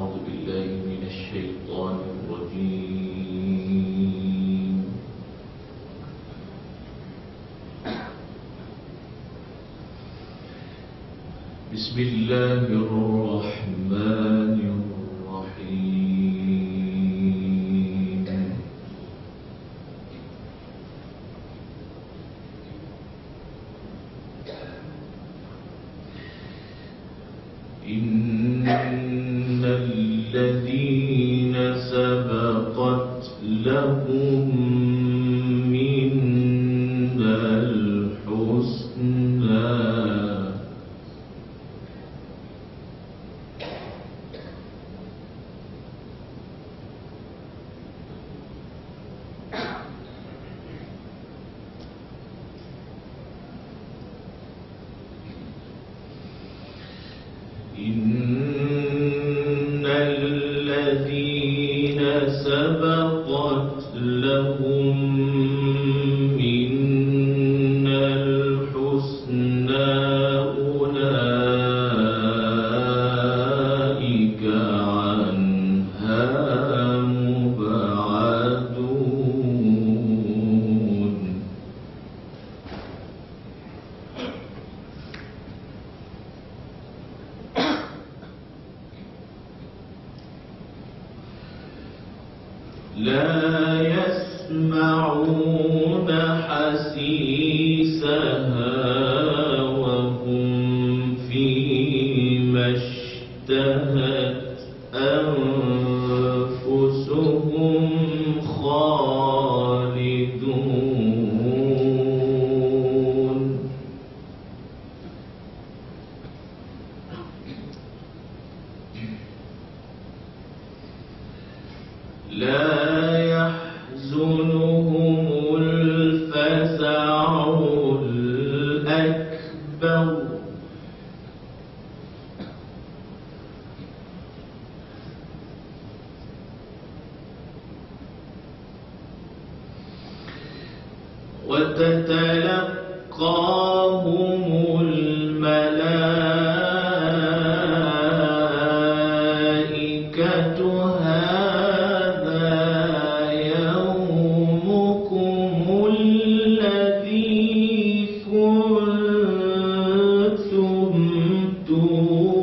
أعوذ بالله من الشيطان الرجيم. بسم الله الرحمن الرحيم. إن الذين سبقت لهم منا الحسنى إن الذين سبقت لهم منا الحسنى أولئك عنها مبعدون. لا يسمعون حسيسها وهم فيما اشتهت أنفسهم خالدون. لا يحزنهم الفزع الأكبر وتتلقاهم الملائكة هذا يومكم الذي كنتم توعدون.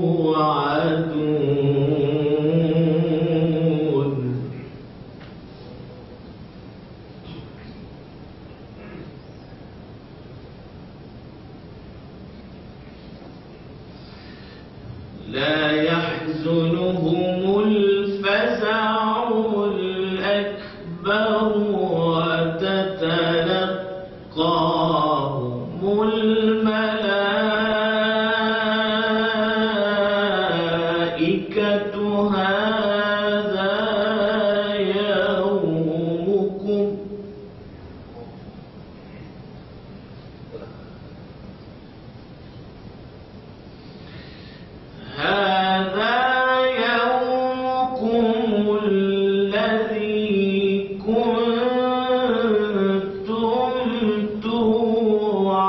لا يحزنهم الفزع الأكبر وتتلقاهم الملائكة هذا يومكم الذي كنتم توعدون.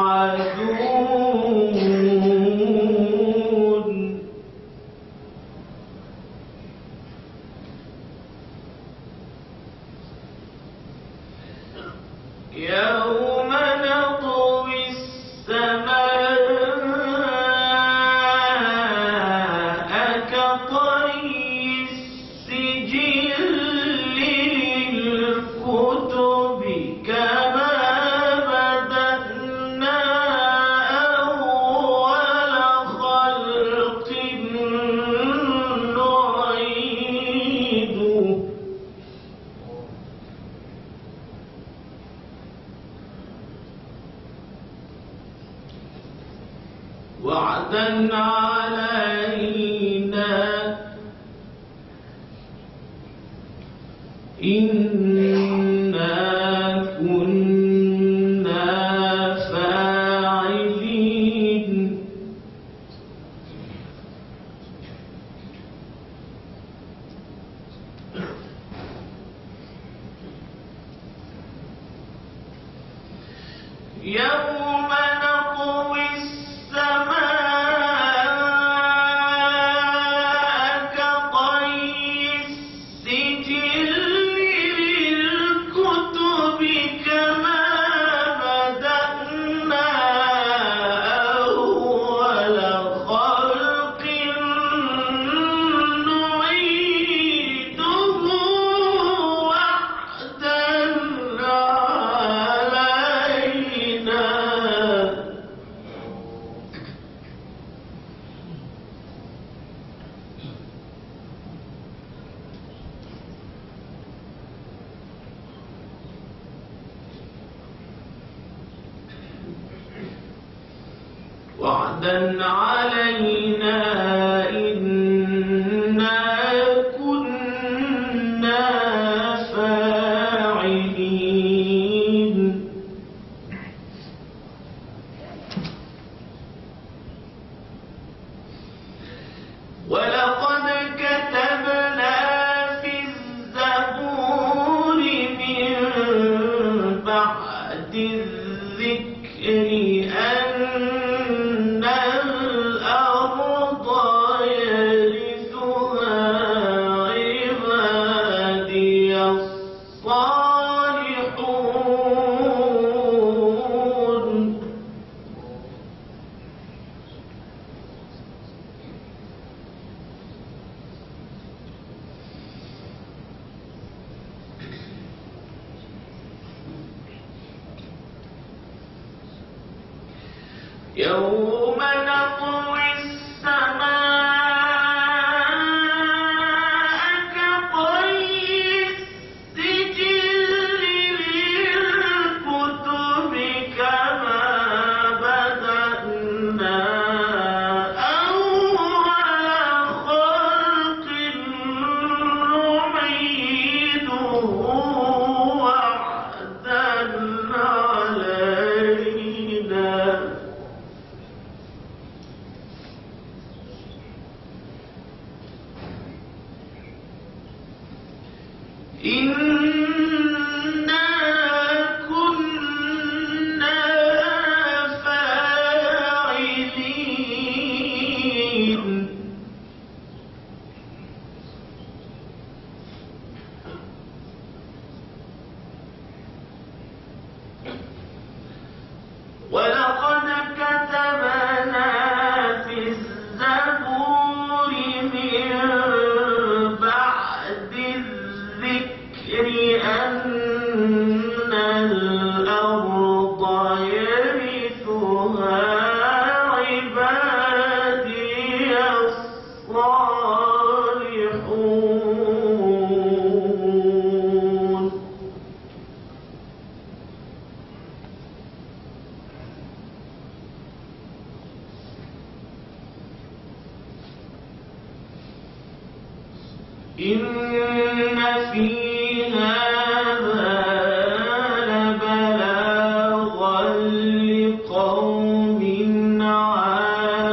يوم نطوي السماء كطي السجل للكتب كما بدأنا أول خلق نعيده. وعدا علينا إنا كنا فاعلين. يوم نطوي السماء وعدا علينا إنا كنا فاعلين ولقد كتبنا في الزبور من بعد الذكر أن الأرض يرثها عبادي الصالحون يوم نطوي السماء كطي السجل للكتب كما بدأنا أول خلق نعيده وعدا علينا إنا كنا فاعلين ولقد كتبنا في الزبور من بعد الذكر أن الأرض يرثها عبادي الصالحون إن في هذا لبلاغا لقوم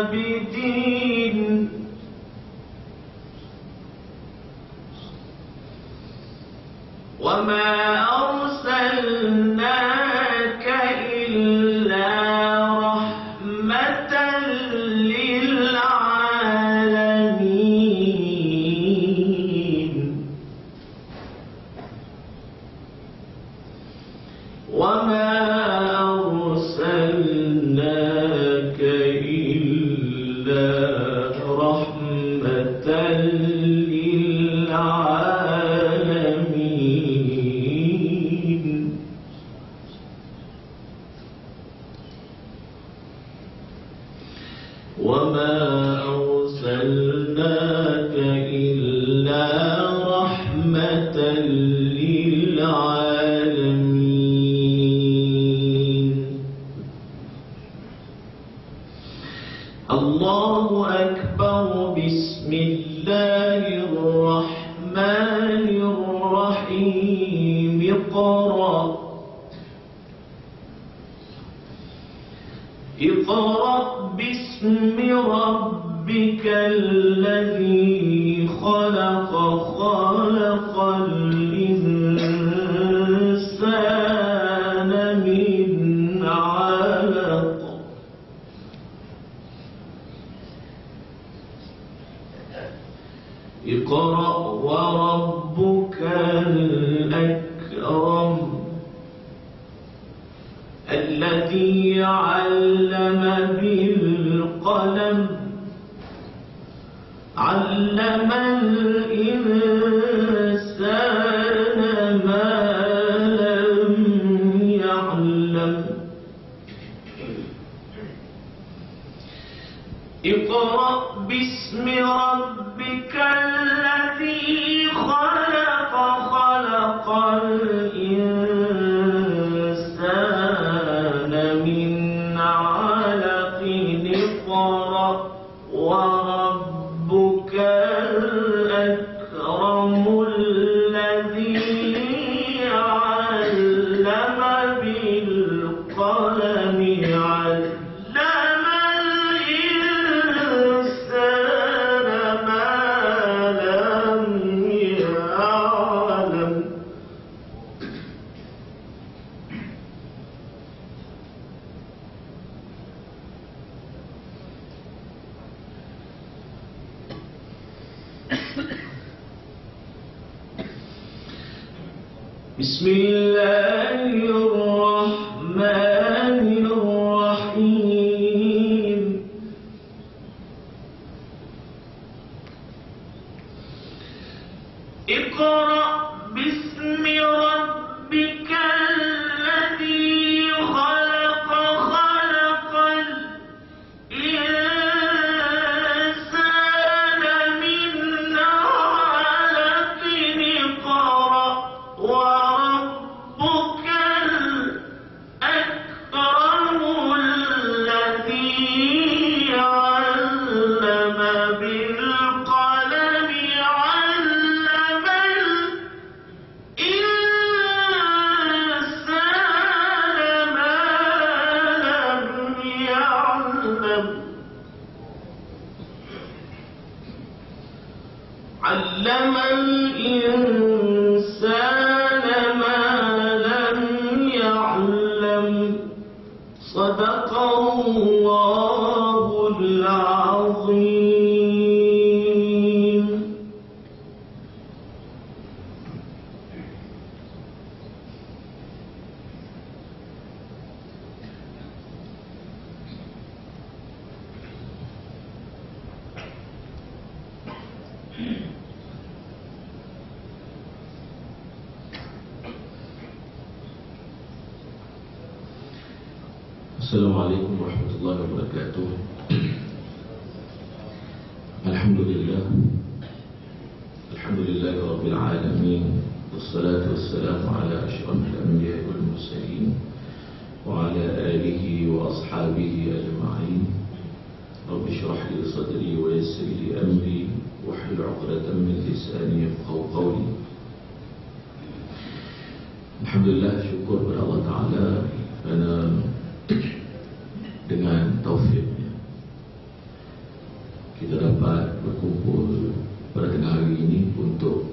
عابدين وما أرسلناك إلا رحمة للعالمين وما أرسلناك إلا رحمة للعالمين وما أرسلناك إلا رحمة للعالمين الله أكبر بسم الله الرحمن الرحيم اقرأ باسم ربك الذي خلق خلق الإنسان من علق اقرأ وربك الأكرم الذي علم بالقلم علم الإنسان ما لم يعلم اقرأ باسم ربك الذي خلق خلق الإنسان من علق Bismillahirrahmanirrahim. Iqra bismi rabbikal ladzi khalaq khalaqal insana min 'alaqin. Iqra wa rabbukal akram alladzi 'allama bil qalami 'allama علم الإنسان ما لم يعلم. صدق الله العظيم. Assalamualaikum warahmatullahi wabarakatuh. Alhamdulillah. Alhamdulillahi rabbil alamin. Wassalatu wassalamu ala asyrafil anbiya'i wal mursalin wa ala alihi wa ashabihi ajma'in. Rabbi shrah li sadri wa yassir li amri wahlul 'uqdatam min lisani yafqahu qawli. Alhamdulillah, syukur kepada Allah Ta'ala kerana dengan taufiknya kita dapat berkumpul pada tengah hari ini untuk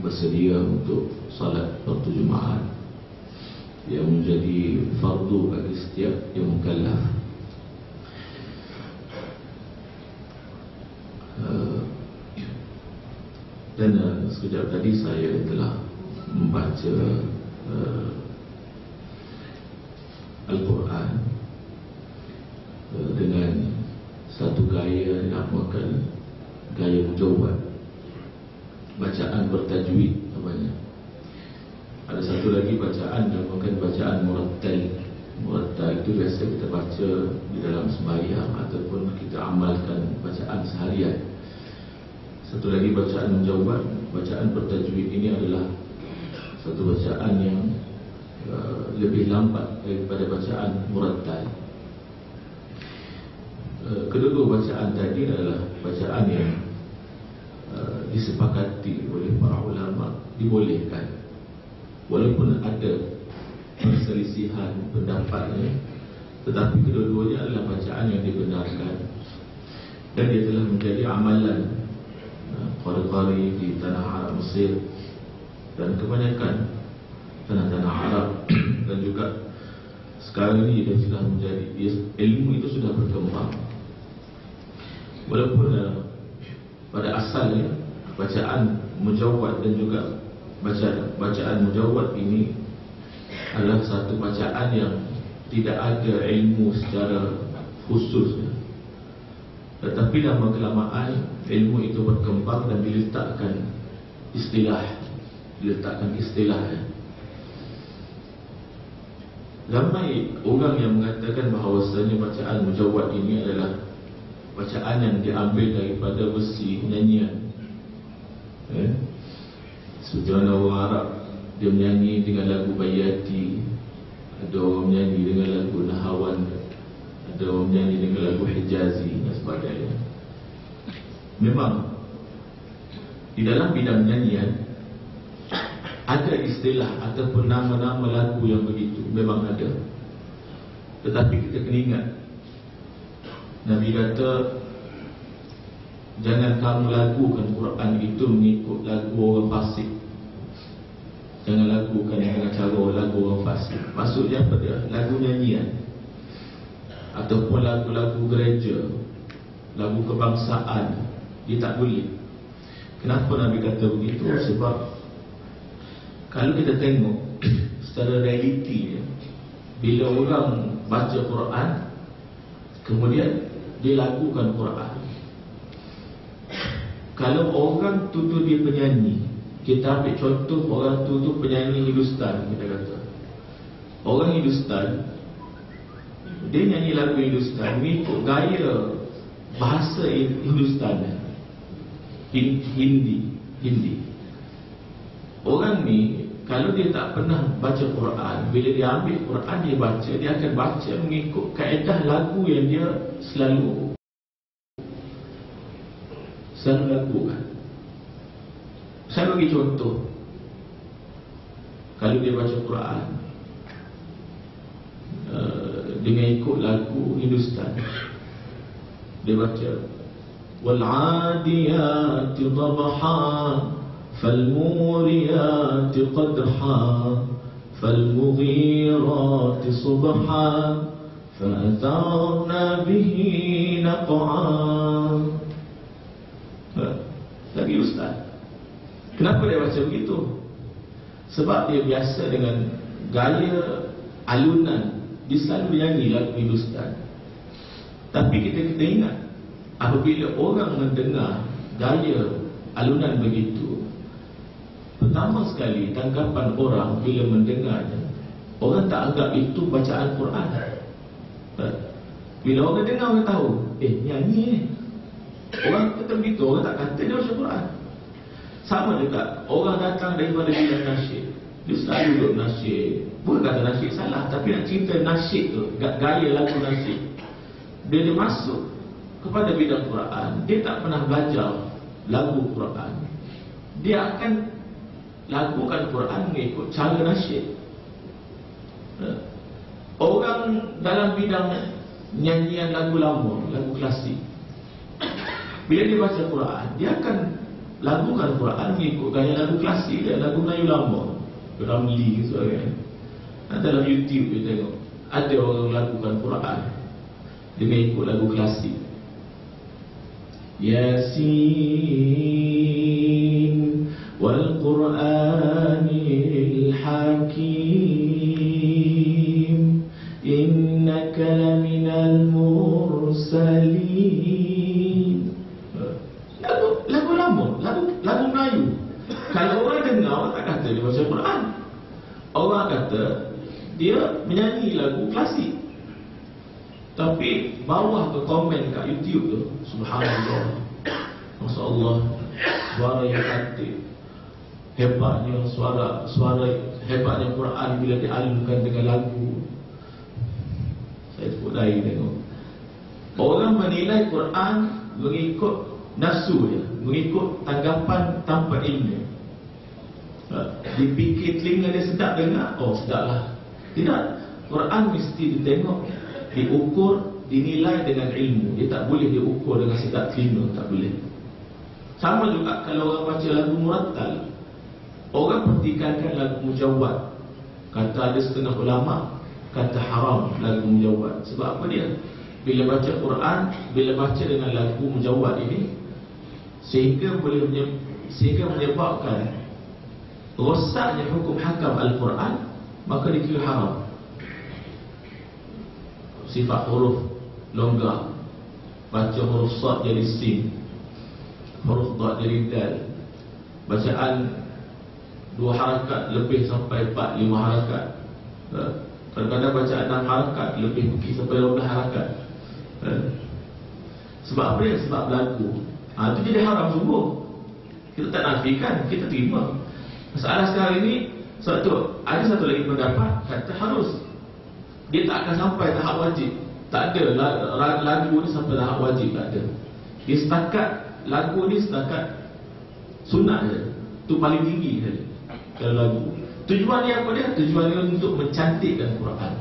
bersedia untuk salat waktu Jumaat yang menjadi fardu bagi setiap yang mukallaf. Dan sekejap tadi saya telah membaca Al-Quran dengan satu gaya yang dinamakan gaya mujawwad, bacaan bertajwid namanya. Ada satu lagi bacaan dinamakan bacaan murattal. Murattal itu biasa kita baca di dalam sembahyang ataupun kita amalkan bacaan seharian. Satu lagi bacaan mujawwad, bacaan bertajwid ini adalah satu bacaan yang lebih lambat daripada bacaan murattal. Kedua-dua bacaan tadi adalah bacaan yang disepakati oleh para ulama dibolehkan, walaupun ada perselisihan pendapatnya, tetapi kedua-duanya adalah bacaan yang dibenarkan dan dia telah menjadi amalan qari-qari di tanah Arab Mesir dan kebanyakan tanah-tanah Arab dan juga sekarang ini dia sudah menjadi, ilmu itu sudah berkembang. Walaupun pada asalnya bacaan mujawwad dan juga bacaan mujawwad ini adalah satu bacaan yang tidak ada ilmu secara khusus, tetapi lama kelamaan ilmu itu berkembang dan diletakkan istilah. Ramai orang yang mengatakan bahawasanya bacaan mujawwad ini adalah bacaan yang diambil daripada versi nyanyian. Seperti mana orang Arab dia menyanyi dengan lagu Bayati, ada orang menyanyi dengan lagu Nahawan, ada orang menyanyi dengan lagu Hijazi dan sebagainya. Memang di dalam bidang nyanyian ada istilah ataupun nama-nama lagu yang begitu, memang ada. Tetapi kita kena ingat, Nabi kata jangan kamu lagukan Quran itu mengikut lagu orang fasik. Jangan lagukan dengan cara lagu orang fasik. Maksudnya apa dia? Lagu nyanyian ataupun lagu-lagu gereja, lagu kebangsaan, dia tak boleh. Kenapa Nabi kata begitu? Sebab Kalau kita tengok secara realiti ya, bila orang baca Quran kemudian dia lagukan Quran, kalau orang tuduh dia penyanyi, kita ambil contoh orang tuduh penyanyi Hindustan, kita kata orang Hindustan dia nyanyi lagu Hindustan mengikut gaya bahasa Hindustan, Hindi. Orang ni kalau dia tak pernah baca Quran, bila dia ambil Quran dia baca, dia akan baca mengikut kaedah lagu yang dia selalu lakukan. Saya bagi contoh, kalau dia baca Quran dengan ikut lagu Hindustan, dia baca وَالْعَادِيَاتِ ضَبْحًا فَالْمُورِيَاتِ قَدْحًا فَالْمُغِيرَاتِ صُبْحًا فَأَثَرْنَ بِهِ نَقْعًا. Lagi Ustaz, kenapa dia baca begitu? Sebab dia biasa dengan gaya alunan, dia selalu nyanyi lagu Hindustan. Tapi kita ingat, apabila orang mendengar gaya alunan begitu, pertama sekali tanggapan orang bila mendengarnya, orang tak anggap itu bacaan Quran. Bila orang dengar, orang tahu nyanyi ni. Orang kata begitu, orang tak kata dia baca Quran. Sama juga orang datang daripada bidang nasyid, dia selalu duduk nasyid. Bukan kata nasyid salah, tapi nak cerita nasyid tu, gaya lagu nasyid. Dia masuk kepada bidang Quran, dia tak pernah belajar lagu Quran, dia akan lagukan Quran mengikut cara nasyid. Orang dalam bidang nyanyian lagu lama, lagu klasik, bila dia baca Quran, dia akan lagukan Quran mengikut gaya lagu klasik dia, lagu Melayu lama, Ramli ke sebagainya. Dalam YouTube kita tengok, ada orang lagukan Quran dengan ikut lagu klasik. Yasin wal Qur'anil Hakim innaka laminal mursalin. Lagu lama, lagu Melayu. Kalau orang dengar, orang tak kata dia baca Quran. Orang kata dia menyanyi lagu klasik. Tapi bawah ke komen kat YouTube tu, subhanallah, Masya Allah, suara yang cantik, hebatnya suara hebatnya Quran bila dialunkan dengan lagu. Saya sebut lain tengok. Orang menilai Quran mengikut nafsu dia, mengikut tanggapan tanpa ilmu. Dipikir telinga dia sedap dengar, oh sedaplah. Tidak, Quran mesti ditengok, diukur, dinilai dengan ilmu. Dia tak boleh diukur dengan sedap telinga, tak boleh. Sama juga kalau orang baca lagu murattal, orang pertikaikan lagu mujawwad. Kata ada setengah ulama kata haram lagu mujawwad. Sebab apa dia? Bila baca Quran, bila baca dengan lagu mujawwad ini, sehingga menyebabkan rosaknya hukum hakam Al-Quran, maka dikira haram. Sifat huruf longgar, baca huruf sad jadi sin, huruf dad jadi dal, bacaan 2 harakat lebih sampai 4-5 harakat, kadang-kadang bacaan 6 harakat lebih pergi sampai 12 harakat. Sebab apa dia? Sebab lagu. Itu jadi haram sungguh. Kita tak nafikan, kita terima. Masalah sekarang ini, sebab tu ada satu lagi pendapat kata harus, dia tak akan sampai tahap wajib. Tak ada lagu ni sampai tahap wajib, tak ada. Dia setakat, lagu ni setakat sunat je. Itu paling tinggi saja kalau lagu. Tujuan dia apa dia? Tujuan dia untuk mencantikkan Quran.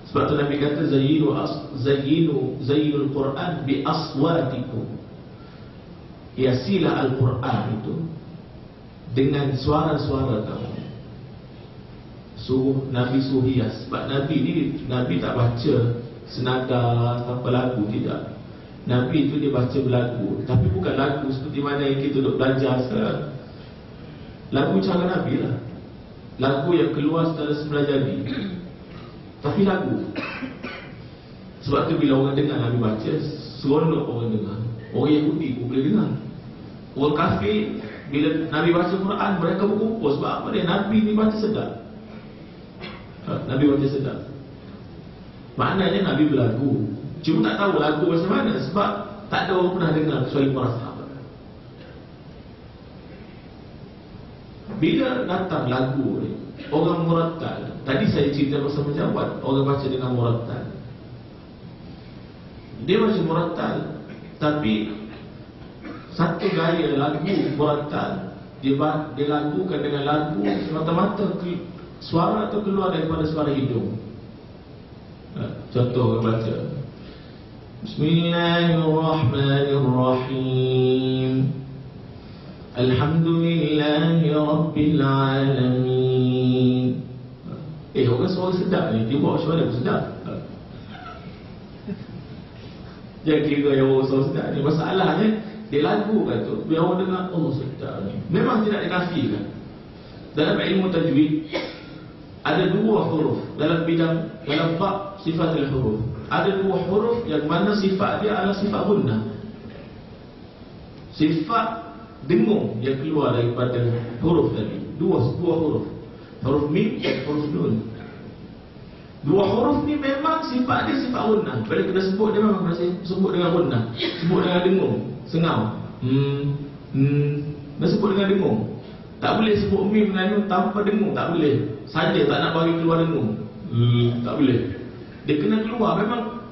Sebab tu Nabi kata zayyinul Quran bi aswatikum. Hiasilah Al-Quran itu dengan suara-suara kamu. Nabi suruh hias. Sebab Nabi ni, Nabi tak baca senada tanpa lagu, tidak. Nabi itu dia baca berlagu, tapi bukan lagu seperti mana yang kita duduk belajar sekarang. Lagu cara Nabi lah. Lagu yang keluar secara semula jadi. Tapi lagu. Sebab tu bila orang dengar Nabi baca, seronok orang dengar. Orang Yahudi pun boleh dengar. Orang kafir, bila Nabi baca Quran, mereka berkumpul. Sebab apa dia? Nabi ni baca sedap. Nabi baca sedap. Maknanya Nabi berlagu. Cuma tak tahu lagu macam mana. Sebab tak ada orang pernah dengar kecuali para sahabat. Bila datang lagu ni, orang murattal. Tadi saya cerita pasal menjawab, orang baca dengan murattal. Dia baca murattal, tapi satu gaya lagu murattal, dia lagukan dengan lagu semata-mata suara tu keluar daripada suara hidung. Contoh orang baca Bismillahirrahmanirrahim, Alhamdulillahi Rabbil Alamin. Orang suara sedap ni, dia bawa suara sedap. Jangan kira yang orang suara sedap ni. Masalahnya dia lagukan tu, biar orang dengar, oh sedap ni. Memang tidak dikafirkan. Dalam ilmu tajwid ada dua huruf dalam bab sifat al-huruf. Ada dua huruf yang mana sifat dia adalah sifat gunnah. Sifat dengung yang keluar daripada huruf tadi. Dua huruf. Huruf mim dan huruf nun. Dua huruf ni memang sifat dia sifat gunnah. Bila kita sebut dia memang kena sebut dengan gunnah. Sebut dengan dengung, sengau. Dia sebut dengan dengung. Tak boleh sebut mim dengan nun tanpa dengung, tak boleh. Saja tak nak bagi keluar dengung. Tak boleh. Dia kena keluar. Memang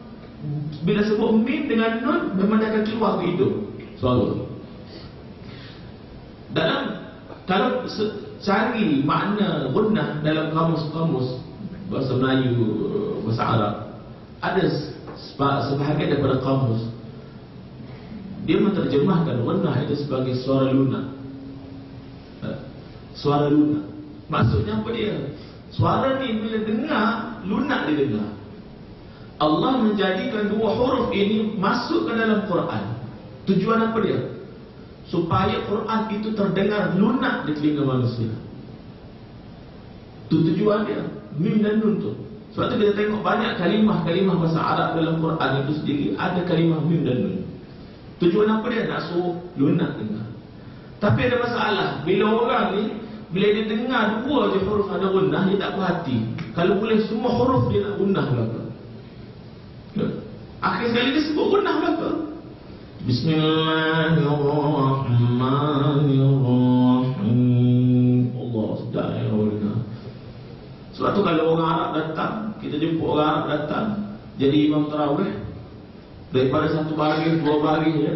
bila sebut mim dengan nun, memang dia akan keluar ke hidung suara. Kalau cari makna gunnah dalam kamus-kamus bahasa Melayu, bahasa Arab, ada sebahagian daripada kamus dia menterjemahkan gunnah itu sebagai suara lunak. Suara lunak. Maksudnya apa dia? Suara ni bila dengar, lunak dia dengar. Allah menjadikan dua huruf ini masuk ke dalam Quran. Tujuan apa dia? Supaya Quran itu terdengar lunak di telinga manusia. Itu tujuan dia. Mim dan nun tu. Sebab tu kita tengok banyak kalimah-kalimah bahasa Arab dalam Quran itu sendiri ada kalimah mim dan nun. Tujuan apa dia? Nak suruh lunak dengar. Tapi ada masalah. Bila orang ni, bila dia dengar dua je huruf ada gunnah, dia tak puas hati. Kalau boleh semua huruf dia nak gunnah belaka. Akhir sekali dia sebut gunnah belaka. Bismillahirrahmanirrahim. Allah sedap ya Allah. Sebab tu kalau orang Arab datang, kita jumpa orang Arab datang jadi imam tarawih, daripada satu baris, dua baris ya.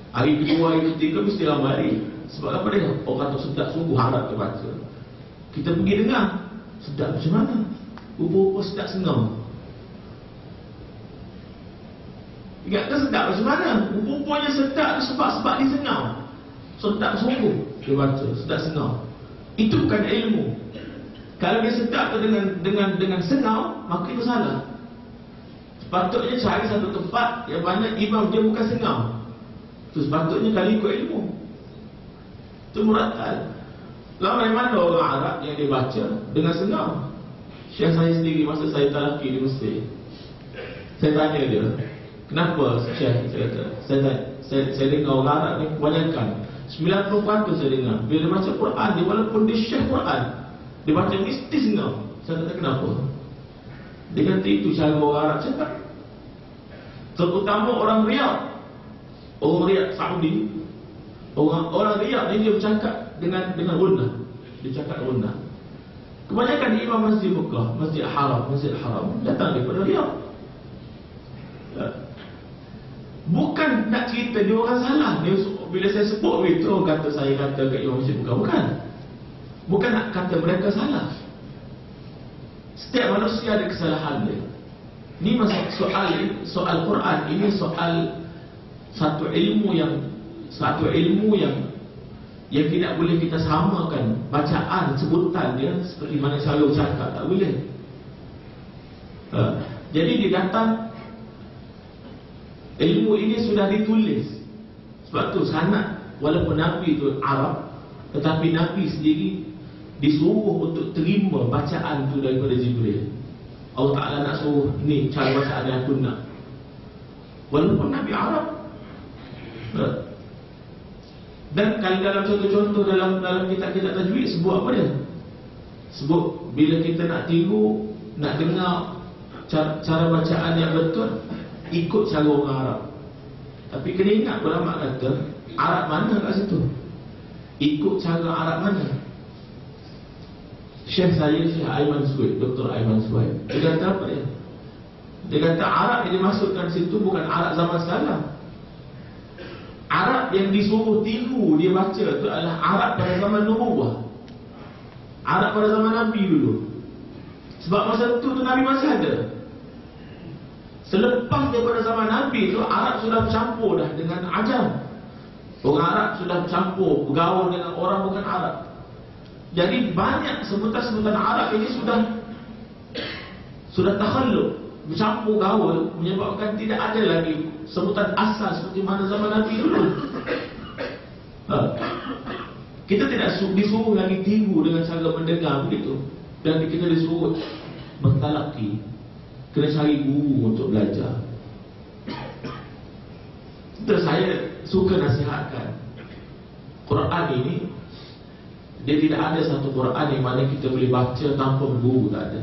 Hari kedua, hari ketiga mesti ramai. Sebab apa dia? Orang tu sedap sungguh harap dia baca. Kita pergi dengar, sedap macam mana? Rupa-rupa sedap sengau. Ingat ke sedap macam mana? Rupa-rupanya sedap sebab dia sengau. Sedap sungguh dia baca, sedap sengau. Itu bukan ilmu. Kalau dia sedap tu dengan sengau, maka itu salah. Sepatutnya cari satu tempat yang mana imam dia bukan sengau. Itu sepatutnya kali ikut ilmu. Itu murattal. Ramai mana orang Arab yang dia baca dengan sengau. Syekh saya sendiri masa saya talaki di Mesir, saya tanya dia, kenapa Syekh? Saya dengar orang Arab ni kebanyakan 90% saya dengar bila dia baca Quran, dia walaupun dia Syekh Quran, dia baca mesti sengau. Saya kata kenapa? Dia kata itu cara orang Arab cakap. Terutama orang Riyadh. Orang Riyadh Saudi, orang Riyadh ni dia bercakap dengan gunnah. Dia cakap gunnah. Kebanyakan imam Masjid Mekah, Masjid Haram datang daripada Riyadh. Bukan nak cerita dia orang salah. Bila saya sebut begitu, orang kata saya kata kat imam Masjid Mekah. Bukan nak kata mereka salah. Setiap manusia ada kesalahan dia. Ini soal Quran. Ini soal satu ilmu yang tidak boleh kita samakan bacaan, sebutan dia seperti mana selalu cakap, tak boleh. Jadi dia datang, ilmu ini sudah ditulis. Sebab tu sanad walaupun Nabi itu Arab, tetapi Nabi sendiri disuruh untuk terima bacaan itu daripada Jibril. Allah Ta'ala nak suruh, ni cara bacaan yang aku nak. Walaupun Nabi Arab. Dan kalau dalam contoh-contoh dalam kitab-kitab tajwid sebut apa dia? Sebut bila kita nak tiru, nak dengar cara bacaan yang betul, ikut cara orang Arab. Tapi kena ingat, ulama kata Arab mana kat situ? Ikut cara Arab mana? Syekh saya, Syekh Aiman Suhaib, Dr. Aiman Suhaib, dia kata apa dia? Dia kata Arab yang dimasukkan situ bukan Arab zaman sekarang. Arab yang disuruh tiru dia baca itu adalah Arab pada zaman Nubuwah, Arab pada zaman Nabi dulu. Sebab masa itu Nabi masih ada. Selepas daripada zaman Nabi itu, Arab sudah bercampur dah dengan Ajam. Orang Arab sudah bercampur, bergaul dengan orang bukan Arab. Jadi banyak sebutan-sebutan Arab ini sudah takhalluk, bercampur gaul, menyebabkan tidak ada lagi sebutan asal seperti mana zaman Nabi dulu. Kita tidak disuruh lagi tiru dengan cara mendengar begitu. Dan kita disuruh bertalaqi, kena cari guru untuk belajar. Terus saya suka nasihatkan, Quran ini, dia tidak ada satu Quran yang mana kita boleh baca tanpa guru, tak ada.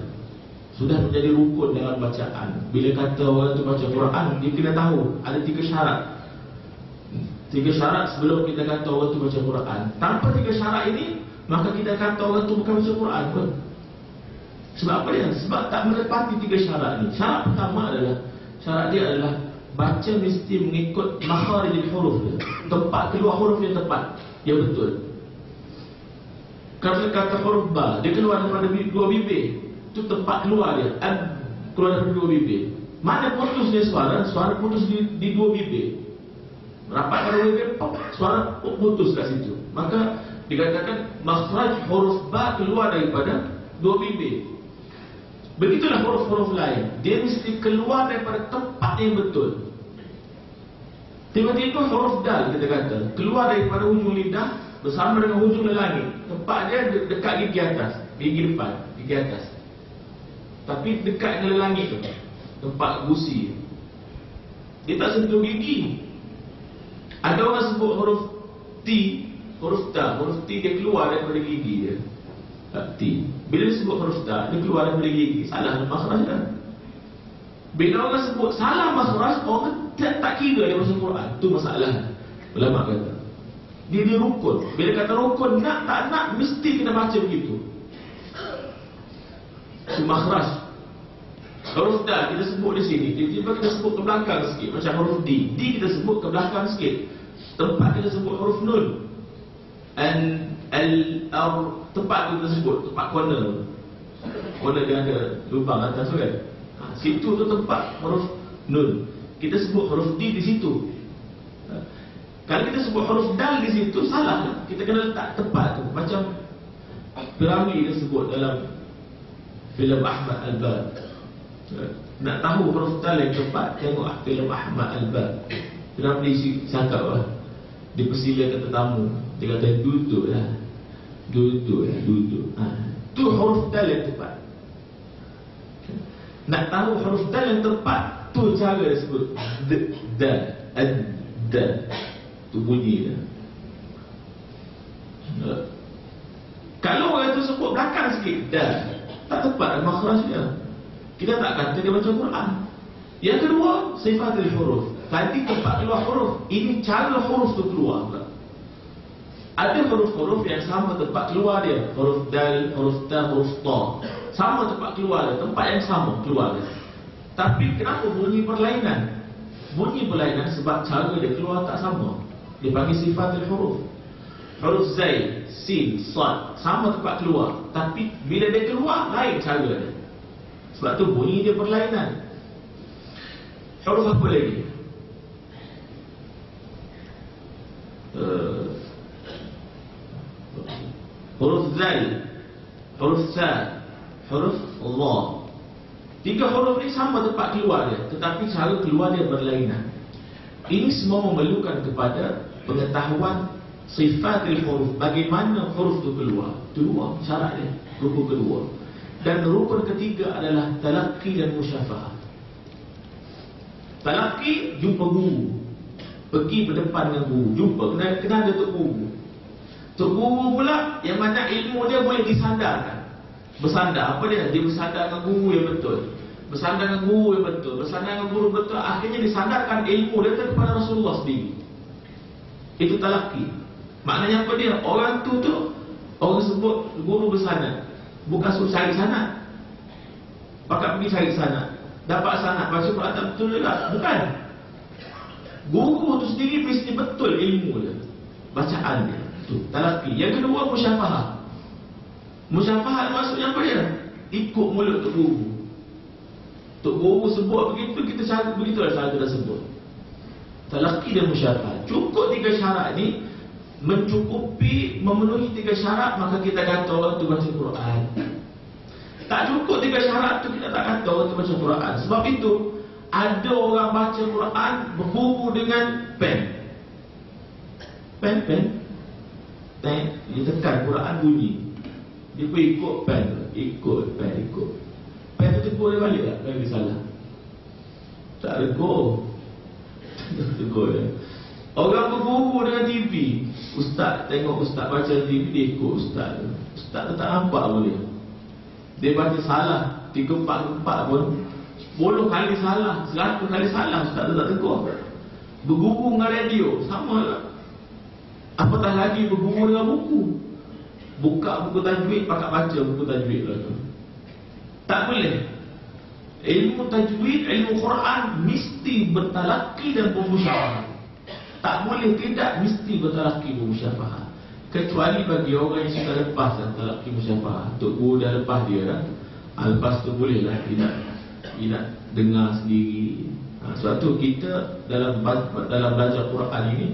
Sudah menjadi rukun dalam bacaan. Bila kata orang itu baca Quran, dia kena tahu ada 3 syarat. 3 syarat sebelum kita kata orang itu baca Quran. Tanpa 3 syarat ini, maka kita kata orang itu bukan baca Quran pun. Sebab apa dia? Sebab tak menepati 3 syarat ini. Syarat pertama adalah, syarat dia adalah baca mesti mengikut makharijul huruf dia. Tempat keluar huruf yang tepat, yang betul. Kalau kata huruf ba, dia keluar daripada 2 bibir, itu tempat keluar dia. Keluar daripada 2 bibir. Mana putus dia suara? Suara putus di 2 bibir. Rapat pada bibir, suara putus kat situ. Maka dikatakan makhraj huruf ba keluar daripada 2 bibir. Begitulah huruf-huruf lain, dia mesti keluar daripada tempat yang betul. Tiba-tiba huruf dal kita kata keluar daripada hujung lidah bersama dengan hujung lelangit. Tempat dia dekat gigi atas, gigi depan, gigi atas. Tapi dekat dengan lelangit tu, tempat gusi. Dia tak sentuh gigi. Ada orang sebut huruf T, huruf ta, huruf T dia keluar daripada gigi dia. T. Bila disebut huruf ta, dia keluar daripada gigi. Salah makhraj dah. Bila orang sebut salah makhraj, orang tak kira dia masuk Quran. Itu masalah. Ulama kata dia rukun. Bila kata rukun, nak tak nak mesti kena baca begitu. Itu makhraj. Huruf ta kita sebut di sini, tiba-tiba kita sebut ke belakang sikit. Macam huruf D, D kita sebut ke belakang sikit. Tempat kita sebut huruf nun, tempat kita sebut, tempat corner dia ada lubang atas tu kan. Situ tu tempat huruf nun. Kita sebut huruf D di situ. Kalau kita sebut huruf dal di situ, salah. Kita kena letak tempat tu. Macam Piramli dia sebut dalam filem Ahmad Al-Bab. Nak tahu huruf dal yang tepat, tengok filem Ahmad Al-Bab. Piramli cakap lah, dia persilakan tetamu, dia kata duduklah, duduk. Tu huruf dal yang tepat. Nak tahu huruf dal yang tepat, tu cara dia sebut da, tu bunyi dia. Kalau orang tu sebut belakang sikit, dah tak tepat makhraj dia. Kita tak kata dia baca Quran. Yang kedua, sifatul huruf. Tadi tempat keluar huruf, ini cara huruf tu keluar pula. Ada huruf-huruf yang sama tempat keluar dia. Huruf dal, huruf ta, huruf ta, sama tempat keluar dia, tempat yang sama keluar dia. Tapi kenapa bunyi berlainan? Bunyi berlainan sebab cara dia keluar tak sama. Dia panggil sifatul huruf. Huruf zai, sin, sad, sama tempat keluar, tapi bila dia keluar lain cara dia. Sebab tu bunyi dia berlainan. Huruf apa lagi? Huruf zal, huruf sa, huruf Allah. 3 huruf ni sama tempat keluar dia, tetapi cara keluar dia berlainan. Ini semua memerlukan kepada pengetahuan sifatil huruf, bagaimana huruf itu keluar. Itu dua syarat dia, rukun kedua. Dan rukun ketiga adalah talaqi dan musyafahah. Talaqi, jumpa guru, pergi berdepan dengan guru, jumpa, kena ada tok guru. Tok guru pula yang mana ilmu dia boleh disandarkan. Bersandar, apa dia? Dia bersandar dengan guru yang betul, bersandar dengan guru yang betul, bersandar dengan guru betul. Akhirnya disandarkan ilmu dia kepada Rasulullah sendiri. Itu talaqi. Maknanya apa dia? Orang tu orang sebut guru bersandar, bukan suruh cari sanad, pakat pergi cari sanad, dapat sanad, baca Quran tak betul juga, bukan. Guru tu sendiri mesti betul ilmu dia, bacaan dia. Itu talaqi. Yang kedua, musyafahah. Musyafahah maksudnya apa dia? Ikut mulut tok guru. Tok guru sebut begitu, kita cara begitulah cara kita sebut. Talaqi dan musyafahah. Cukup 3 syarat ni, mencukupi, memenuhi 3 syarat, maka kita kata orang tu baca Quran. Tak cukup 3 syarat tu, kita tak kata orang tu baca Quran. Sebab itu ada orang baca Quran berguru dengan pen. Dia tekan Quran bunyi, dia pun ikut pen. Pen tu tegur dia balik tak? Kalau dia salah tak tegur. Tegur dia. Orang berguru dengan TV, ustaz tengok ustaz baca TV, dia ikut ustaz. Ustaz tu tak nampak boleh. Dia baca salah 3-4 pun 10 kali salah, 100 kali salah, ustaz tu tak tegur. Berguru dengan radio, sama lah. Apatah lagi berguru dengan buku. Buka buku tajwid, pakat baca buku tajwid lah tu. Tak boleh. Ilmu tajwid, ilmu Quran mesti bertalaqi dan bermusyafahah. Tak boleh tidak, mesti bertalaqi bermusyafahah. Kecuali bagi orang yang sudah lepas dan talaqi musyafahah. Tok guru dah lepas dia kan. Lepas tu bolehlah tidak dengar sendiri. Sebab tu kita dalam belajar Quran ini,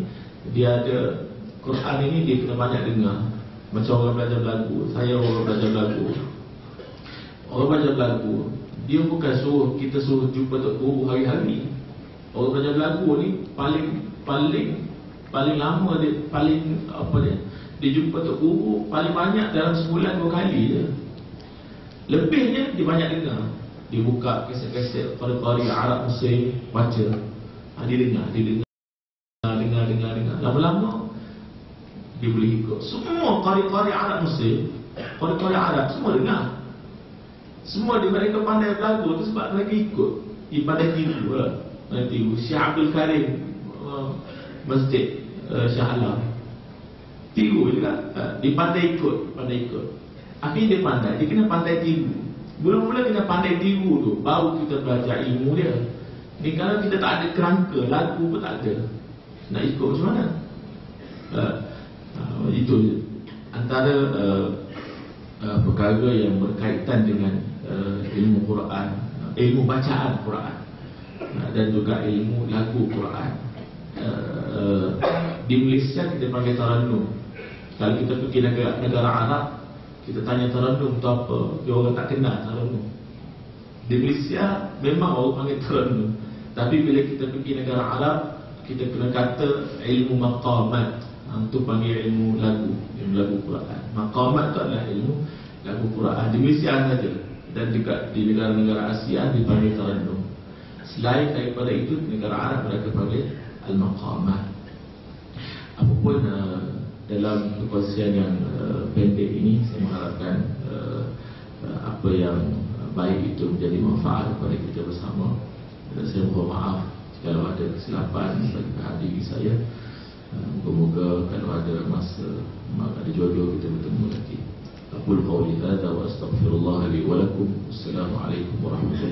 dia ada Quran ini dia kena banyak dengar. Macam orang belajar lagu. Saya orang belajar lagu. Orang belajar lagu, dia bukan kita suruh jumpa tok guru hari-hari. Orang belajar lagu ni paling lama dia, dia jumpa tok guru paling banyak dalam sebulan 2 kali je. Lebihnya dia banyak dengar. Dia buka kaset-kaset qari-qari Arab Mesir, baca. Dia dengar. Lama-lama dia boleh ikut. Semua qari-qari Arab Mesir, qari-qari Arab semua dengar. Semua mereka pandai lagu tu sebab mereka ikut. Pandai tiru lah. Syekh Abdul Karim Masjid Shah Alam tiru juga. Dia pandai ikut. Akhirnya dia pandai. Dia kena pandai tiru. Mula-mula kena pandai tiru tu, baru kita belajar ilmu dia. Ni kalau kita tak ada kerangka, lagu pun tak ada, nak ikut macam mana? Itu antara perkara yang berkaitan dengan ilmu Quran, ilmu bacaan Quran, dan juga ilmu lagu Quran. Di Malaysia kita panggil tarannum. Kalau kita pergi negara Arab, kita tanya tarannum tu apa, dia orang tak kenal tarannum. Di Malaysia memang orang panggil tarannum, tapi bila kita pergi negara Arab, kita kena kata ilmu maqamat. Itu panggil ilmu lagu Quran. Maqamat tu adalah ilmu lagu Quran. Di Malaysia saja, dan juga di negara-negara Asia dipanggil tarannum. Selain daripada itu, negara Arab mereka panggil al-maqamat. Apapun dalam perkongsian yang pendek ini, saya mengharapkan apa yang baik itu menjadi manfaat kepada kita bersama. Dan saya mohon maaf kalau ada kesilapan bagi hadirin saya. Moga-moga kalau ada masa, ada jodoh, kita bertemu lagi. Aqul qawli hadza wa astaghfirullah li wa lakum. Assalamualaikum warahmatullahi wabarakatuh.